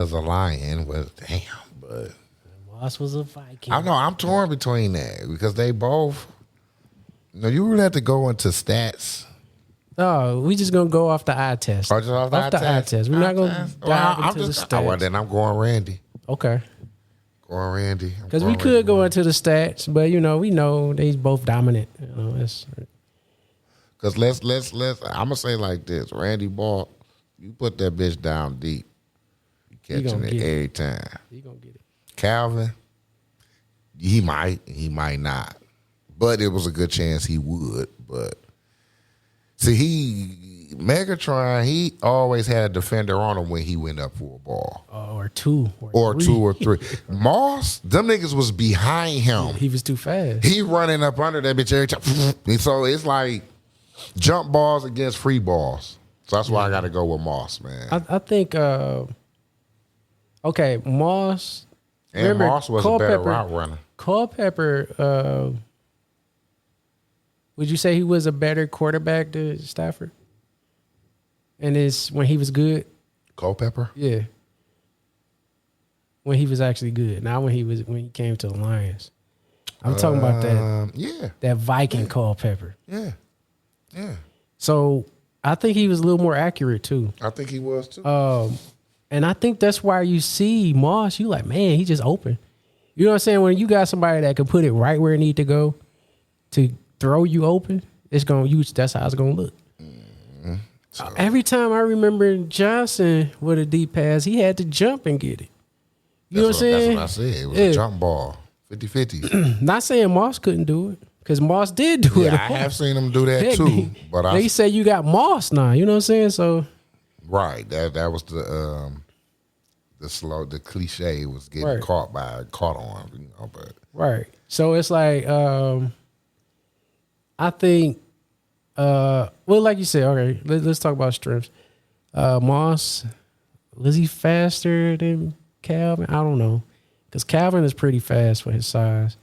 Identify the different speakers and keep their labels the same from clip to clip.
Speaker 1: as a Lion, but damn, but
Speaker 2: Moss was a Viking.
Speaker 1: I know I'm torn between that because they both. You know, you really have to go into stats.
Speaker 2: Oh, we just gonna go off the eye test.
Speaker 1: Or just off the eye test?
Speaker 2: We're not gonna dive into the stats.
Speaker 1: Well, then I'm going Randy.
Speaker 2: Okay.
Speaker 1: Going Randy.
Speaker 2: Because we could go into the stats, but we know they both dominant.
Speaker 1: Because let's. I'm gonna say like this: Randy Ball, you put that bitch down deep, you catching it every time.
Speaker 2: He gonna get it.
Speaker 1: Calvin, he might not, but it was a good chance he would. But see, Megatron, he always had a defender on him when he went up for a ball.
Speaker 2: Or two.
Speaker 1: Or three. 2 or 3. Moss, them niggas was behind him.
Speaker 2: He was too fast.
Speaker 1: He running up under that bitch every time. And so it's like jump balls against free balls. So that's why I got to go with Moss, man.
Speaker 2: I think, Moss.
Speaker 1: And remember, Moss was a better route runner.
Speaker 2: Culpepper, would you say he was a better quarterback than Stafford? And when he was good?
Speaker 1: Culpepper?
Speaker 2: Yeah. When he was actually good. Not when he came to the Lions. I'm talking about that.
Speaker 1: Yeah.
Speaker 2: That Viking Culpepper.
Speaker 1: Yeah. Yeah.
Speaker 2: So I think he was a little more accurate too.
Speaker 1: I think he was too.
Speaker 2: And I think that's why you see Moss, you like, man, he just open. You know what I'm saying? When you got somebody that can put it right where it need to go to throw you open, that's how it's gonna look. Mm-hmm. So, every time I remember Johnson with a deep pass, he had to jump and get it. You know what I'm saying?
Speaker 1: That's what I said. It was a jump ball. 50-50.
Speaker 2: Not saying Moss couldn't do it, because Moss did do it.
Speaker 1: I have seen him do that too. But
Speaker 2: they say you got Moss now. You know what I'm saying? So
Speaker 1: right. That was the cliche was getting caught on, but
Speaker 2: right. So it's like I think like you said, okay, let's talk about strengths. Moss, was he faster than Calvin? I don't know. Because Calvin is pretty fast for his size.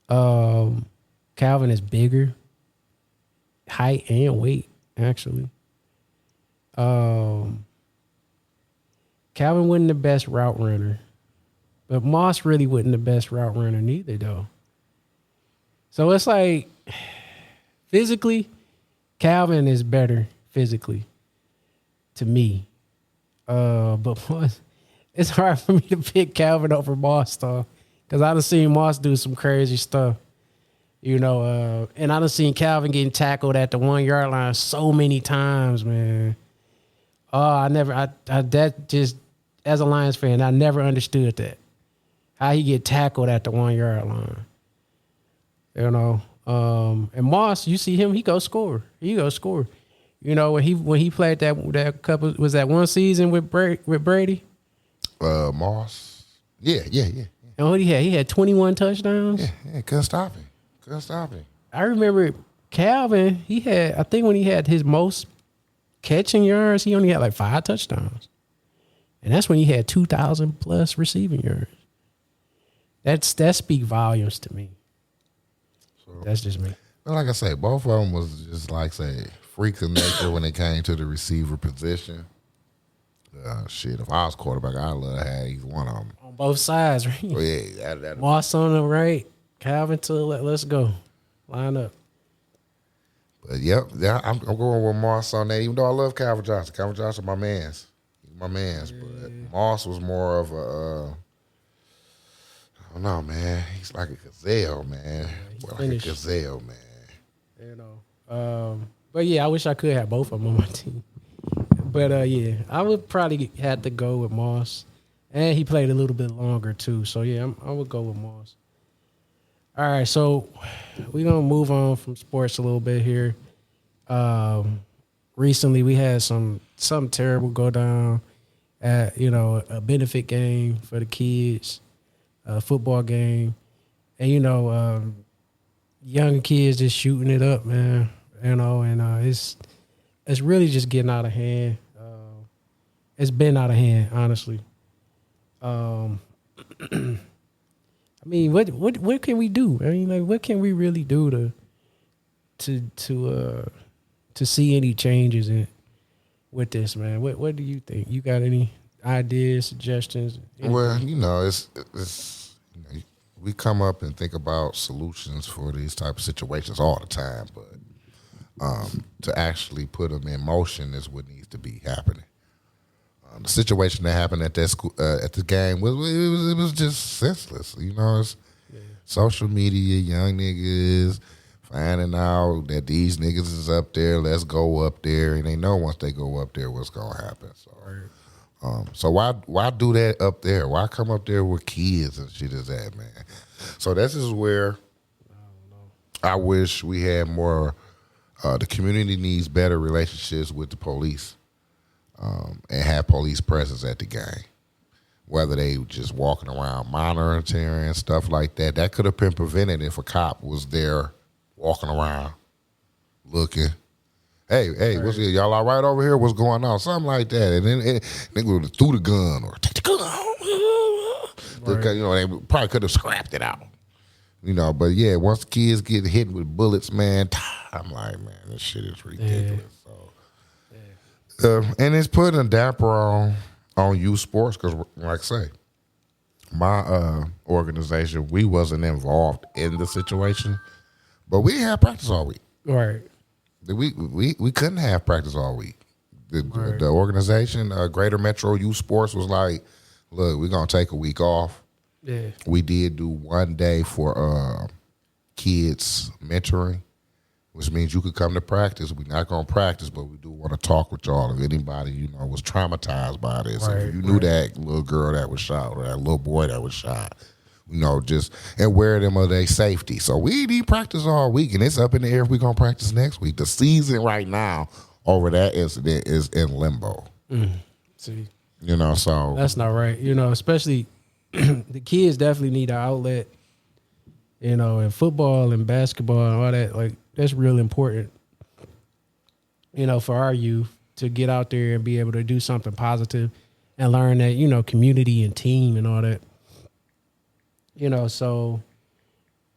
Speaker 2: Calvin is bigger, height and weight, actually. Calvin wasn't the best route runner, but Moss really wasn't the best route runner neither, though. So it's like, physically, Calvin is better physically to me. But Moss, it's hard for me to pick Calvin over Moss, though, because I done seen Moss do some crazy stuff. And I done seen Calvin getting tackled at the 1 yard line so many times, man. That just, as a Lions fan, I never understood that. How he get tackled at the 1 yard line. And Moss, you see him, he go score. When he played that couple, was that one season with Brady?
Speaker 1: Moss. Yeah.
Speaker 2: And what he had? He had 21 touchdowns.
Speaker 1: Yeah, couldn't stop him.
Speaker 2: I remember Calvin, I think when he had his most catching yards, he only had like 5 touchdowns. And that's when he had 2,000 plus receiving yards. That speak volumes to me. So, that's just me.
Speaker 1: But like I say, both of them was just like, say, freaks of nature when it came to the receiver position. If I was quarterback, I'd love to have either one of them.
Speaker 2: On both sides, right?
Speaker 1: Oh, yeah.
Speaker 2: Moss on the right, Calvin to the left. Let's go. Line up.
Speaker 1: But, I'm going with Moss on that, even though I love Calvin Johnson. Calvin Johnson, my man's. But Moss was more of a, I don't know, man. He's like a gazelle, man.
Speaker 2: But yeah, I wish I could have both of them on my team. But I would probably have to go with Moss. And he played a little bit longer too. So yeah, I would go with Moss. All right, so we're going to move on from sports a little bit here. Recently we had something terrible go down at, a benefit game for the kids, a football game. And, young kids just shooting it up, man. It's really just getting out of hand. It's been out of hand, honestly. I mean, what can we do? I mean, like, what can we really do to see any changes with this, man? What do you think? You got any ideas, suggestions?
Speaker 1: Well, it's we come up and think about solutions for these type of situations all the time, but to actually put them in motion is what needs to be happening. The situation that happened at that school, at the game was just senseless. It's social media, young niggas finding out that these niggas is up there. Let's go up there, and they know once they go up there what's gonna happen. So, why do that up there? Why come up there with kids and shit as that, man? So this is where I wish we had more. The community needs better relationships with the police. And have police presence at the game. Whether they just walking around monitoring stuff like that, that could have been prevented if a cop was there walking around looking. Hey, what's it? Y'all all right over here? What's going on? Something like that. And then they would have threw the gun or take the gun. They probably could have scrapped it out. But yeah, once the kids get hit with bullets, man, I'm like, man, this shit is ridiculous. And it's putting a damper on youth sports because, like I say, my organization, we wasn't involved in the situation, but we had practice all week.
Speaker 2: Right.
Speaker 1: We couldn't have practice all week. The organization, Greater Metro Youth Sports, was like, look, we're going to take a week off.
Speaker 2: Yeah.
Speaker 1: We did do one day for kids mentoring, which means you could come to practice. We're not going to practice, but we do want to talk with y'all. If anybody, was traumatized by this, if you knew that little girl that was shot or that little boy that was shot, just, and wear them of their safety. So we need practice all week, and it's up in the air if we're going to practice next week. The season right now over that incident is in limbo.
Speaker 2: See.
Speaker 1: So.
Speaker 2: That's not right. Especially the kids definitely need an outlet, in football and basketball and all that, like, that's real important, for our youth to get out there and be able to do something positive and learn that, community and team and all that. So,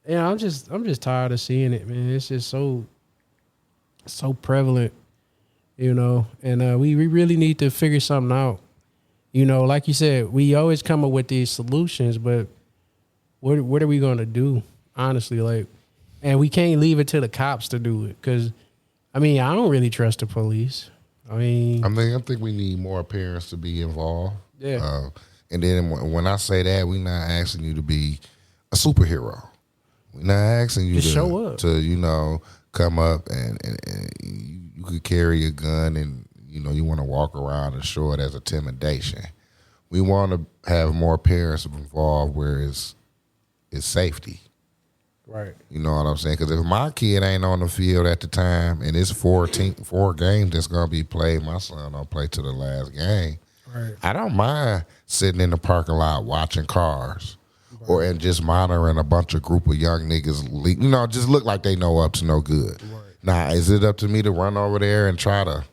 Speaker 2: I'm just tired of seeing it, man. It's just so prevalent, and we really need to figure something out. Like you said, we always come up with these solutions, but what are we going to do, honestly? Like, and we can't leave it to the cops to do it because, I don't really trust the police. I
Speaker 1: think we need more parents to be involved.
Speaker 2: Yeah.
Speaker 1: And then when I say that, we're not asking you to be a superhero. We're not asking you to
Speaker 2: show up.
Speaker 1: To come up and you could carry a gun and you want to walk around and show it as intimidation. We want to have more parents involved where it's safety.
Speaker 2: Right.
Speaker 1: You know what I'm saying? Because if my kid ain't on the field at the time and it's 4 games that's going to be played, my son don't play to the last game.
Speaker 2: Right.
Speaker 1: I don't mind sitting in the parking lot watching cars and just monitoring a bunch of group of young niggas, just look like they know up to no good. Right. Now, is it up to me to run over there and try to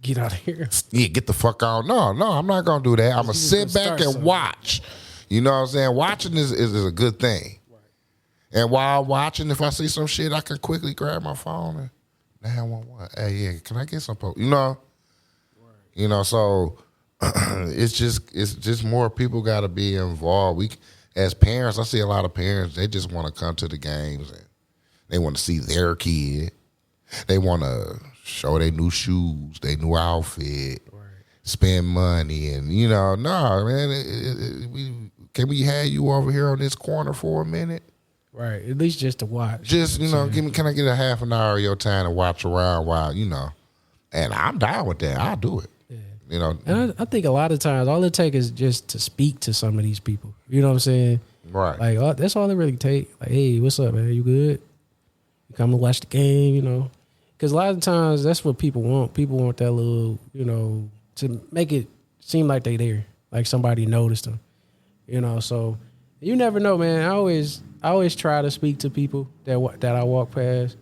Speaker 2: get out of here?
Speaker 1: Yeah, get the fuck out. No, I'm not going to do that. I'm going to sit back and watch. You know what I'm saying? Watching is a good thing. And while watching, if I see some shit, I can quickly grab my phone and 911. Hey, yeah, can I get some? So it's just more people got to be involved. As parents, I see a lot of parents. They just want to come to the games and they want to see their kid. They want to show their new shoes, their new outfit, spend money, and no, man. Can we have you over here on this corner for a minute?
Speaker 2: Right, at least just to watch.
Speaker 1: Just, can I get a half an hour of your time to watch around while, and I'm down with that. I'll do it. Yeah.
Speaker 2: And I think a lot of times all it takes is just to speak to some of these people. You know what I'm saying?
Speaker 1: Right.
Speaker 2: Like, that's all it really takes. Like, hey, what's up, man? You good? You come to watch the game, Because a lot of times that's what people want. People want that little, to make it seem like they there. Like somebody noticed them. So you never know, man. I always try to speak to people that I walk past.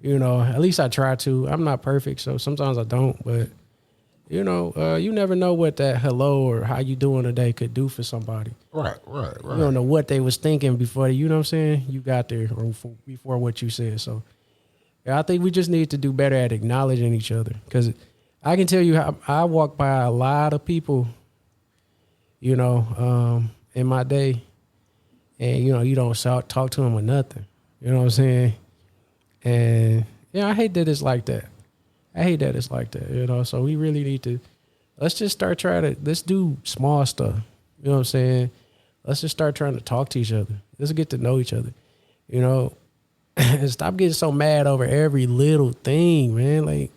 Speaker 2: At least I try to. I'm not perfect, so sometimes I don't. But you never know what that hello or how you doing today could do for somebody.
Speaker 1: Right.
Speaker 2: You don't know what they was thinking before. You know what I'm saying? You got there or before what you said. So yeah, I think we just need to do better at acknowledging each other because I can tell you how I walk by a lot of people, in my day, and you don't talk to them or nothing. You know what I'm saying? And I hate that it's like that. I hate that it's like that. So we really need to let's just start let's do small stuff. You know what I'm saying? Let's just start trying to talk to each other. Let's get to know each other. And stop getting so mad over every little thing, man. Like,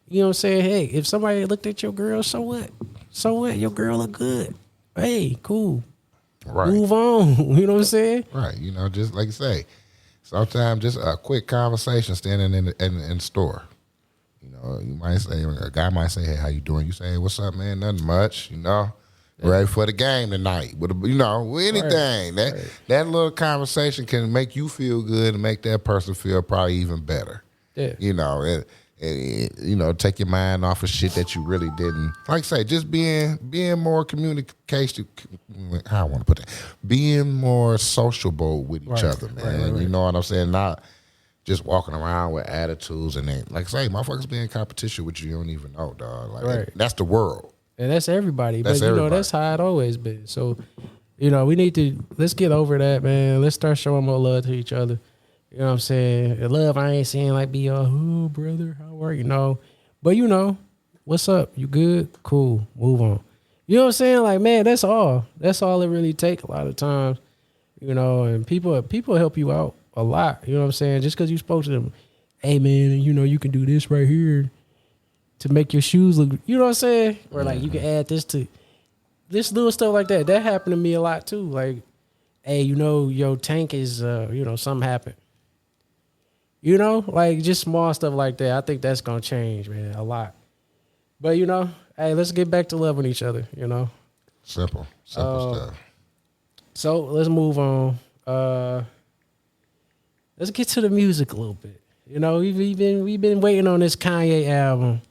Speaker 2: you know what I'm saying? Hey, if somebody looked at your girl, so what? So what? Your girl look good. Hey, cool.
Speaker 1: Right.
Speaker 2: Move on. You know what I'm saying?
Speaker 1: Right. Just like you say, sometimes just a quick conversation standing in the store. You might say, a guy might say, hey, how you doing? You say, hey, what's up, man? Nothing much, Ready for the game tonight. With anything.
Speaker 2: Right.
Speaker 1: That little conversation can make you feel good and make that person feel probably even better.
Speaker 2: Yeah.
Speaker 1: Take your mind off of shit that you really didn't. Like I say, just being more communication. How I want to put that? Being more sociable with each other, man. Right. You know what I'm saying? Not just walking around with attitudes and then, like I say, motherfuckers be in competition with you don't even know, dog. Like that's the world.
Speaker 2: And that's everybody.
Speaker 1: That's everybody.
Speaker 2: That's how it always been. So, we need to, let's get over that, man. Let's start showing more love to each other. You know what I'm saying? Love, I ain't saying like be all, oh, brother, how are you? But what's up? You good? Cool. Move on. You know what I'm saying? Like, man, that's all. That's all it really take a lot of times. And people help you out a lot. You know what I'm saying? Just because you spoke to them, hey, man, you can do this right here to make your shoes look, you know what I'm saying? Or like you can add this to this little stuff like that. That happened to me a lot too. Like, hey, your tank is, something happened. Like just small stuff like that. I think that's going to change, man, a lot. But, hey, let's get back to loving each other,
Speaker 1: Simple stuff.
Speaker 2: So let's move on. Let's get to the music a little bit. We've been waiting on this Kanye album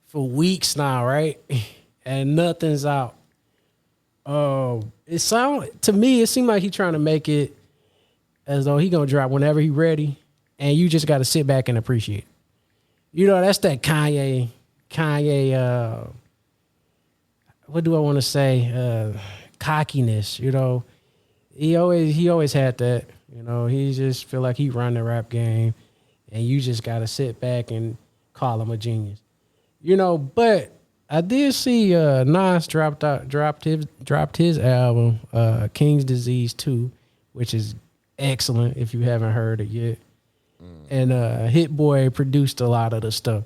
Speaker 2: for weeks now, right? And nothing's out. To me, it seemed like he's trying to make it as though he gonna drop whenever he ready, and you just got to sit back and appreciate it. That's that Kanye. What do I want to say? Cockiness. He always had that. He just feel like he run the rap game, and you just got to sit back and call him a genius. But I did see Nas dropped his album King's Disease 2, which is excellent if you haven't heard it yet. And Hit Boy produced a lot of the stuff.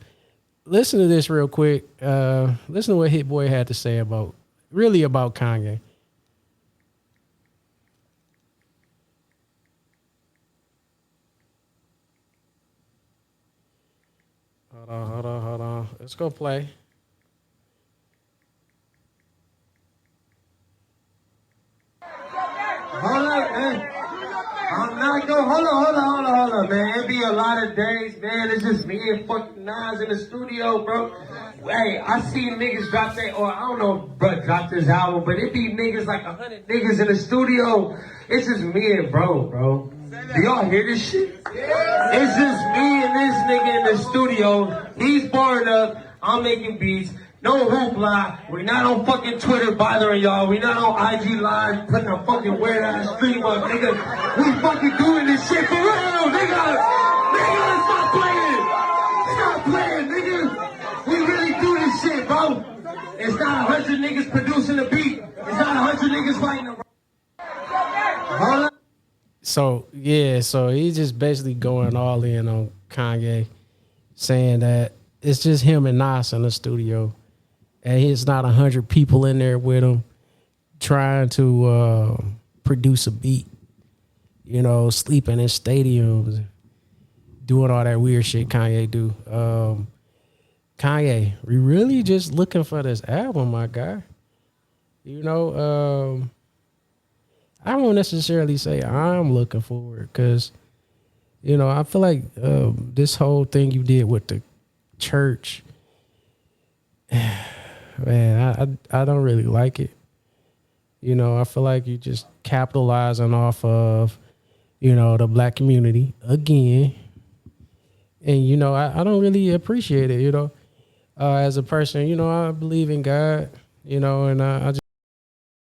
Speaker 2: Listen to this real quick. Listen to what Hit Boy had to say about Kanye. Hold on. Let's go play.
Speaker 3: Hold up, man. I'm not going. Hold on, man. It be a lot of days, man. It's just me and fucking Nas in the studio, bro. Hey, I see niggas drop I don't know, bro, drop this album, but it be niggas like 100 niggas in the studio. It's just me and bro. Do y'all hear this shit? It's just me and this nigga in the studio. He's barring up. I'm making beats. No hoopla. We're not on fucking Twitter bothering y'all. We're not on IG Live putting a fucking weird ass stream up, nigga. We fucking doing this shit for real, nigga. Nigga, stop playing. Stop playing, nigga. We really do this shit, bro. It's not 100 niggas producing a beat. It's not 100 niggas fighting a... Hold up.
Speaker 2: So he's just basically going all in on Kanye, saying that it's just him and Nas in the studio, and it's not 100 people in there with him trying to produce a beat, sleeping in stadiums, doing all that weird shit Kanye do. Kanye, we really just looking for this album, my guy. I won't necessarily say I'm looking forward because, I feel like this whole thing you did with the church, man, I don't really like it. I feel like you just capitalizing off of, the black community again. And, I don't really appreciate it, As a person, I believe in God, and I just